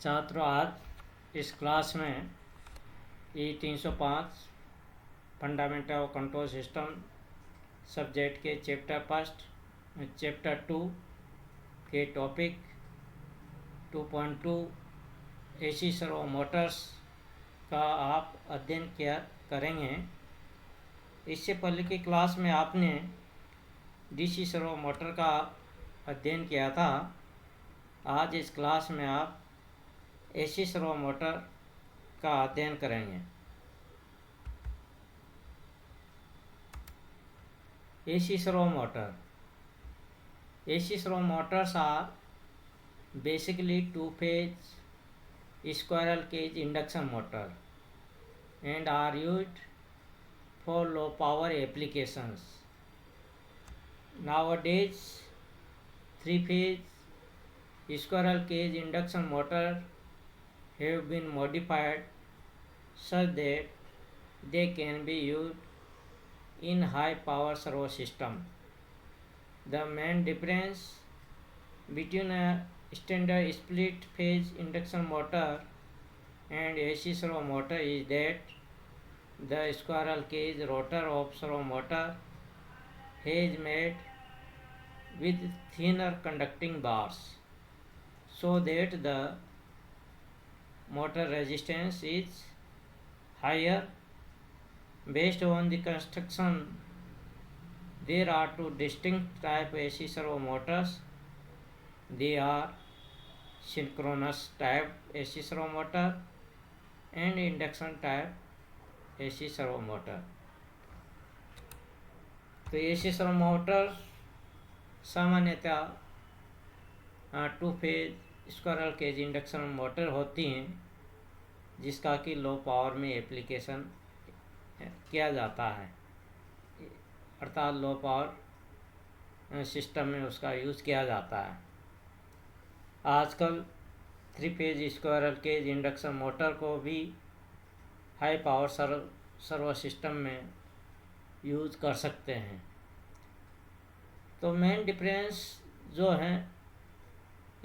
छात्रों, आज इस क्लास में E305 fundamental of control system subject के चैप्टर 2 के टॉपिक 2.2 एसी सर्वो मोटर्स का आप अध्ययन करेंगे। इससे पहले की क्लास में आपने डीसी सर्वो मोटर का अध्ययन किया था। आज इस क्लास में आप एसी सर्वो मोटर का अध्ययन करेंगे। AC servo motors are basically two-phase squirrel cage induction motor and are used for low power applications. Nowadays, three-phase squirrel cage induction motor have been modified such that they can be used in high power servo system. The main difference between a standard split phase induction motor and AC servo motor is that the squirrel cage rotor of servo motor is made with thinner conducting bars so that the motor resistance is higher. Based on the construction, there are two distinct type AC servo motors. They are synchronous type AC servo motor and induction type AC servo motor. तो AC servo motor सामान्यतः two phase squirrel cage induction motor होती हैं, जिसका कि low power में application किया जाता है, अर्थात लो पावर सिस्टम में उसका यूज़ किया जाता है। आजकल three phase squirrel cage induction motor को भी हाई पावर सर्वो सिस्टम में यूज़ कर सकते हैं। तो मेन डिफरेंस जो है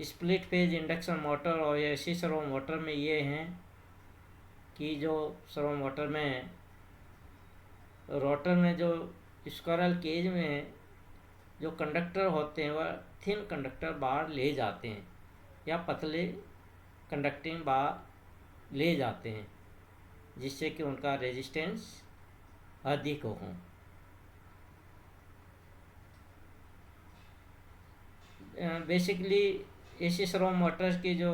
स्प्लिट फेज इंडक्शन मोटर और एसी सर्वो मोटर में ये हैं कि जो सर्वो मोटर में रोटर में जो स्क्वायरल केज में जो कंडक्टर होते हैं वह थिन कंडक्टर बार ले जाते हैं या पतले कंडक्टिंग बार ले जाते हैं, जिससे कि उनका रेजिस्टेंस अधिक हो। बेसिकली एसी सर्वो मोटर्स की जो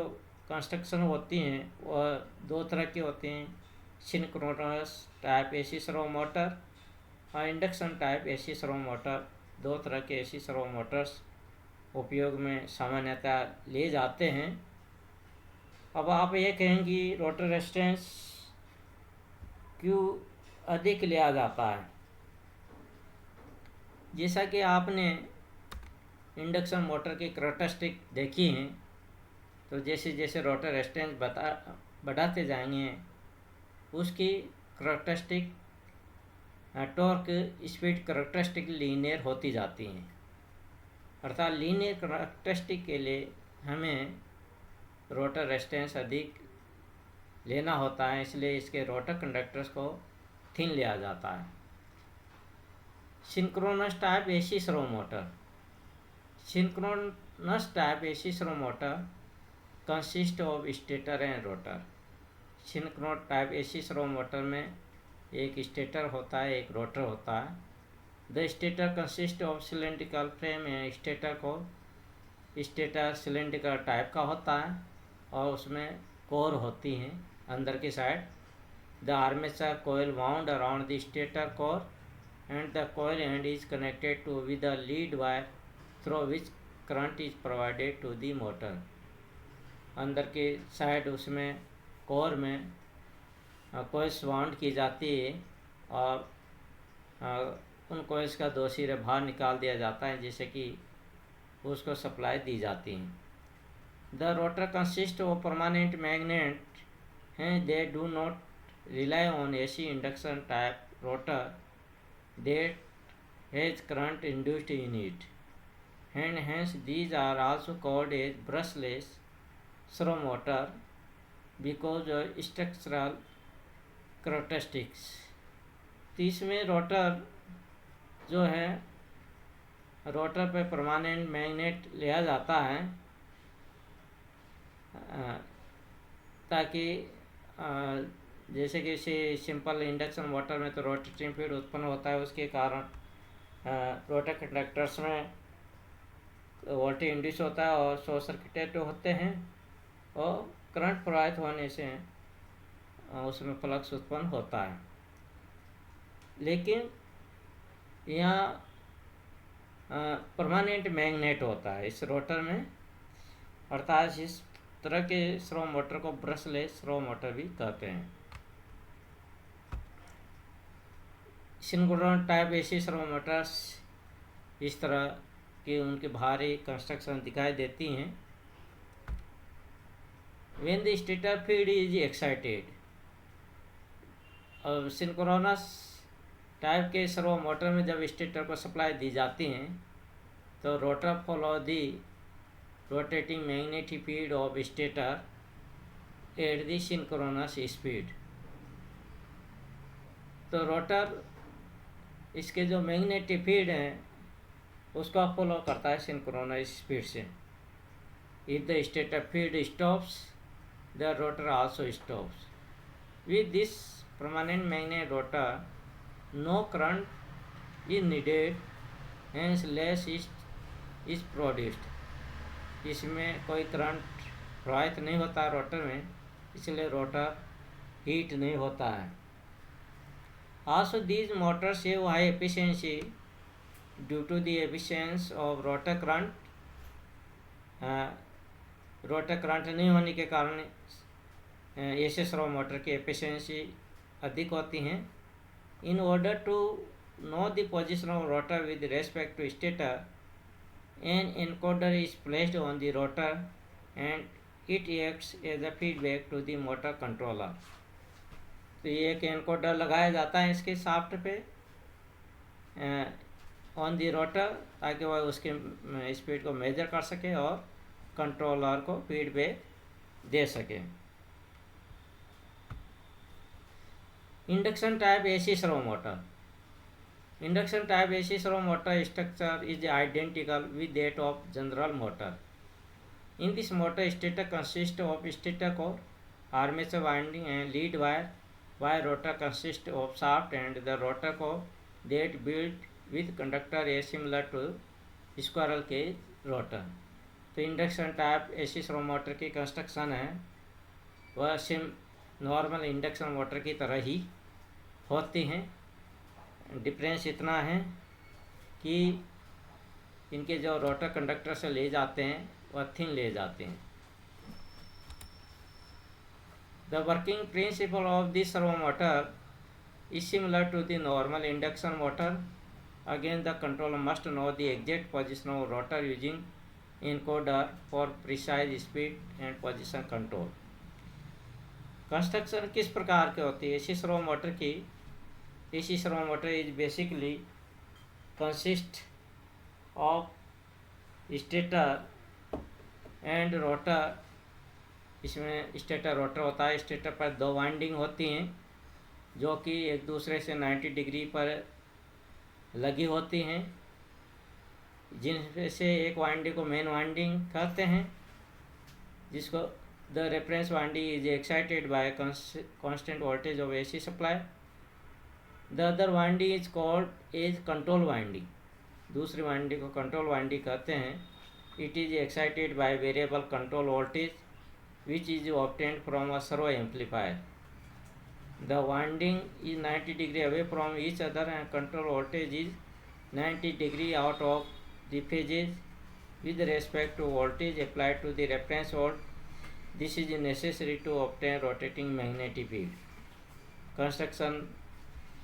कंस्ट्रक्शन होती हैं वह दो तरह की होती हैं, synchronous type AC servo motor और induction type AC servo motor. दो तरह के एसी सर्वो मोटर्स उपयोग में सामान्यतः ले जाते हैं। अब आप ये कहेंगे कि रोटर रेजिस्टेंस क्यों अधिक लिया जाता है। जैसा कि आपने इंडक्शन मोटर की कैरेक्टरिस्टिक देखी हैं, तो जैसे जैसे रोटर रेजिस्टेंस बढ़ाते जाएंगे उसकी characteristic torque speed characteristic linear होती जाती हैं। अर्थात लीनियर कैरेक्टरिस्टिक के लिए हमें रोटर रेजिस्टेंस अधिक लेना होता है, इसलिए इसके रोटर कंडक्टर्स को थिन लिया जाता है। Synchronous type AC servo motor. Synchronous type AC servo motor consists of stator and rotor. Synchronous type AC servo motor में एक स्टेटर होता है, एक रोटर होता है। The stator consists of cylindrical frame and stator को स्टेटर सिलेंड्रिकल टाइप का होता है और उसमें कोर होती हैं अंदर की side. The armature coil wound around the stator core and the coil end is connected to with a lead wire through which current is provided to the motor. अंदर के साइड उसमें कोर में coils wound की जाती है और उन coils का दो सिरे बाहर निकाल दिया जाता है, जिससे कि उसको सप्लाई दी जाती है। The rotor consist of permanent magnet हैं। They do not rely on AC induction type rotor that has current induced in it, and hence these are also called as brushless servo motor because structural characteristics. तो इसमें rotor जो है, rotor पे permanent magnet लिया जाता है ताकि जैसे कि सिंपल इंडक्शन मोटर में तो रोटेटिंग फील्ड उत्पन्न होता है, उसके कारण रोटर कंडक्टर्स में वोल्टेज इंड्यूस होता है और शॉर्ट सर्किटेड होते हैं और करंट प्रवाहित होने से उसमें फ्लक्स उत्पन्न होता है। लेकिन यहाँ परमानेंट मैग्नेट होता है इस रोटर में, अर्थात इस तरह के स्लो मोटर को ब्रशलेस स्लो मोटर भी कहते हैं। Synchronous type AC slow Motors इस तरह की उनकी भारी कंस्ट्रक्शन दिखाई देती हैं। When the stator field is excited, और सिंक्रोनस टाइप के सर्वो मोटर में जब स्टेटर को सप्लाई दी जाती हैं तो rotor follow the rotating magnetic field of stator at the synchronous speed. तो रोटर इसके जो मैग्नेटिक फील्ड हैं उसको फॉलो करता है सिंक्रोनस स्पीड से। If the stator field stops the rotor also stops. With this permanent magnet rotor no current is needed, hence less is produced। इसमें कोई करंट प्रवाहित नहीं होता रोटर में, इसलिए रोटर हीट नहीं होता है। Also these motors have high efficiency due to the absence of rotor current। Rotor current नहीं होने के कारण ऐसे स्लो मोटर की एफिशिएंसी अधिक होती हैं। In order to know the position of rotor with respect to stator, an encoder is placed on the rotor and it acts as a feedback to the motor controller। तो ये एक encoder लगाया जाता है इसके शाफ्ट पे on the rotor, ताकि वह उसके स्पीड को मेजर कर सके और कंट्रोलर को फीडबैक दे सके। Induction type AC servo motor. Induction type AC servo motor structure is identical with that of general motor. In this motor stator consist of stator core, armature winding and lead wire, while rotor consists of shaft and the rotor core that built with conductor is similar to squirrel cage rotor। तो induction type AC servo motor की construction है वह normal induction motor की तरह ही होती हैं। Difference इतना है कि इनके जो रोटर कंडक्टर से ले जाते हैं वह थिन ले जाते हैं। The working principle of this servo motor is similar to the normal induction motor। Again, the controller must know the exact position of rotor using encoder for precise speed and position control। Construction किस प्रकार की होती है AC servo motor की? AC servo motor is basically consist of stator and rotor. इसमें stator rotor होता है। Stator पर दो वाइंडिंग होती हैं जो कि एक दूसरे से 90 डिग्री पर लगी होती हैं, जिनमें से एक वाइंडिंग को मेन वाइंडिंग कहते हैं, जिसको the reference winding is excited by constant voltage of AC supply. The other winding is called as control winding. दूसरी वाइंडिंग को कंट्रोल वाइंडिंग कहते हैं। It is excited by variable control voltage which is obtained from a servo amplifier। The winding is 90 degree away from each other and control voltage is 90 degree out of the phases with respect to voltage applied to the reference volt। This is necessary to obtain rotating magnetic field। Construction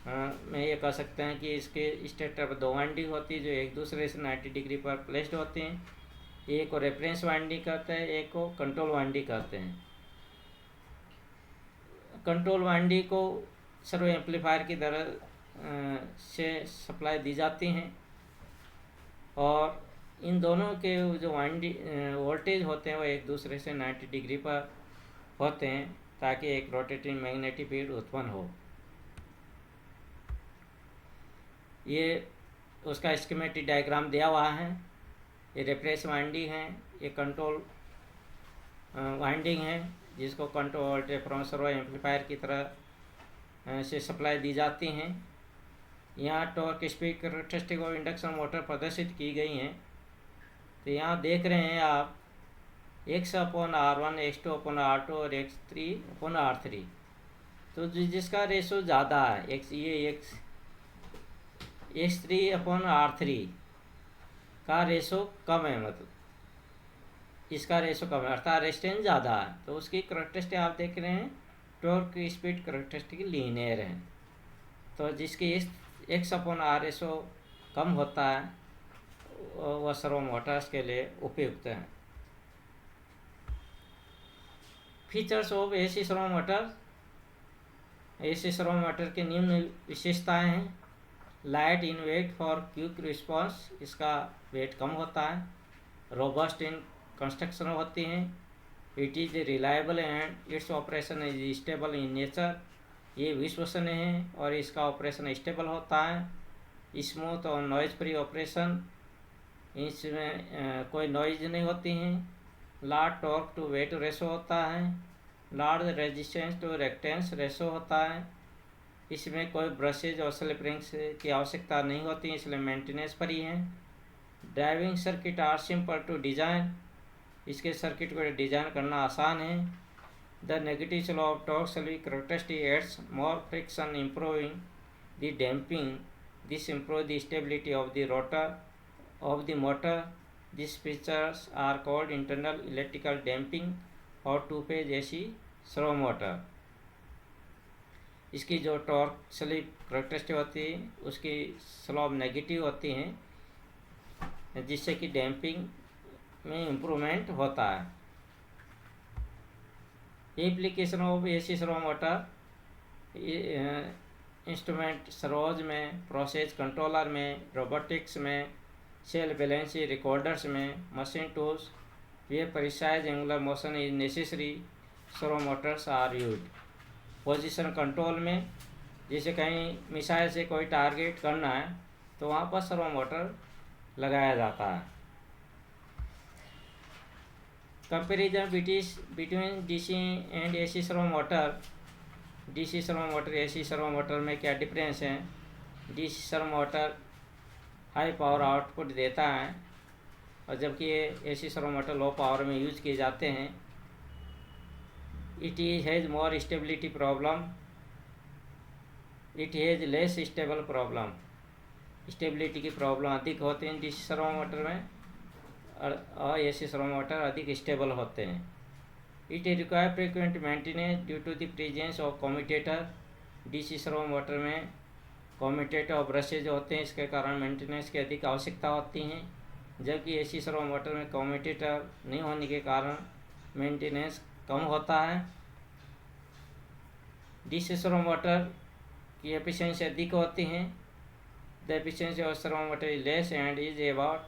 में ये कह सकते हैं कि इसके stator पर दो winding होती है जो एक दूसरे से 90 डिग्री पर प्लेस्ड होती हैं। एक को रेफरेंस वाइंडिंग कहते हैं, एक को कंट्रोल वाइंडिंग कहते हैं। कंट्रोल वाइंडिंग को सर्वो एम्पलीफायर की तरह से सप्लाई दी जाती हैं और इन दोनों के जो वाइंडिंग वोल्टेज होते हैं वो एक दूसरे से 90 डिग्री पर होते हैं। ताकि एक रोटेटिंग मैग्नेटिक फील्ड उत्पन्न हो। ये उसका स्कीमेटिक डायग्राम दिया हुआ है। ये रेफरेंस वाइंडिंग है, ये कंट्रोल वाइंडिंग है जिसको control voltage from servo amplifier की तरह से सप्लाई दी जाती हैं। यहाँ टॉर्क स्पीड कैरेक्टरिस्टिक और इंडक्शन मोटर प्रदर्शित की गई हैं। तो यहाँ देख रहे हैं आप x/r1, x2/r2 और x3/r3। तो जिसका रेशो ज़्यादा है x3/r3 का रेशो कम है, मतलब इसका रेशो कम है अर्थात रेजिस्टेंस ज़्यादा है, तो उसकी कैरेक्टरिस्टिक आप देख रहे हैं टॉर्क की स्पीड कैरेक्टरिस्टिक लीनियर है। तो जिसकी x/r रेशो कम होता है वह सर्वो मोटर्स के लिए उपयुक्त है। Features of AC servo motor. AC servo motor के निम्न विशेषताएं हैं। Light in weight for quick response, इसका वेट कम होता है। रोबस्ट इन कंस्ट्रक्शन होती हैं। It is reliable and its operation is stable in nature, ये विश्वसनीय है और इसका ऑपरेशन स्टेबल होता है। स्मूथ और नॉइज फ्री ऑपरेशन, इसमें कोई नॉइज नहीं होती हैं। Large torque to weight ratio होता है। Large resistance to reactance ratio होता है। इसमें कोई ब्रशेज और स्लिप रिंग्स की आवश्यकता नहीं होती, इसलिए मेंटेनेंस फ्री है। Driving circuit are simple to design, इसके सर्किट को डिज़ाइन करना आसान है। The negative slope of torque slip characteristic adds more friction improving the damping, this improve the stability of the rotor of the motor. These features are called internal electrical damping और two-phase AC servo motor. इसकी जो torque slip characteristic होती है उसकी slope negative होती हैं, जिससे कि डैम्पिंग में इम्प्रूवमेंट होता है। Application of AC servo motor. Instrument servos में, प्रोसेस कंट्रोलर में, रोबोटिक्स में, सेल बैलेंसिंग रिकॉर्डर्स में, machine tools where precise angular motion is necessary servo motors are used. Position control में, जैसे कहीं मिसाइल से कोई टारगेट करना है तो वहाँ पर सर्वो मोटर लगाया जाता है। Comparison between DC and AC servo motor. DC servo motor AC servo motor में क्या डिफरेंस है? DC servo motor high power output देता है और जबकि ये AC servo motor low power में यूज किए जाते हैं। It has more stability problem, it has less stable problem. Stability की प्रॉब्लम अधिक होती हैं डीसी सर्वो मोटर में और एसी सर्वो मोटर अधिक स्टेबल होते हैं। It require frequent maintenance due to the presence of commutator. DC servo motor में कम्यूटेटर और ब्रशेज होते हैं, इसके कारण मेंटेनेंस की अधिक आवश्यकता होती हैं, जबकि एसी सर्वो मोटर में कम्यूटेटर नहीं होने के कारण मेंटेनेंस कम होता है। डीसी सर्वो मोटर की एफिशिएंसी अधिक होती हैं। The efficiency of servo motor is less and is about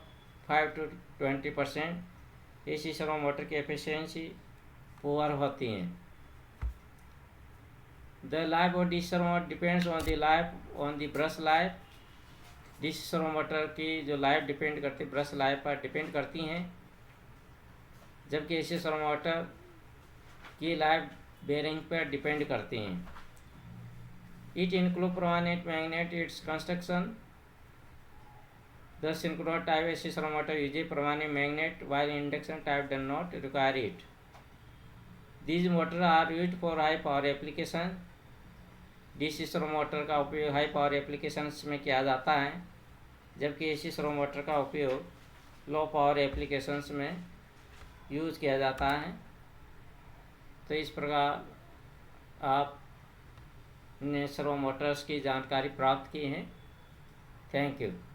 5 to 20%। AC servo motor की एफिशिएंसी पुअर होती हैं। The life of DC servo motor depends on the brush life. DC servo motor की जो life depend करती है brush life पर depend करती हैं, जबकि एसी सर्वो मोटर की लाइफ बेरिंग पर डिपेंड करती हैं। It include permanent magnet its construction. The synchronous type AC servo motor uses permanent magnet while induction type does not require it. These motors are used for high power application। DC servo motor का उपयोग high power applications में किया जाता है, जबकि AC servo motor का उपयोग low power applications में यूज़ किया जाता है। तो इस प्रकार आपने सर्वो मोटर्स की जानकारी प्राप्त की है। Thank you.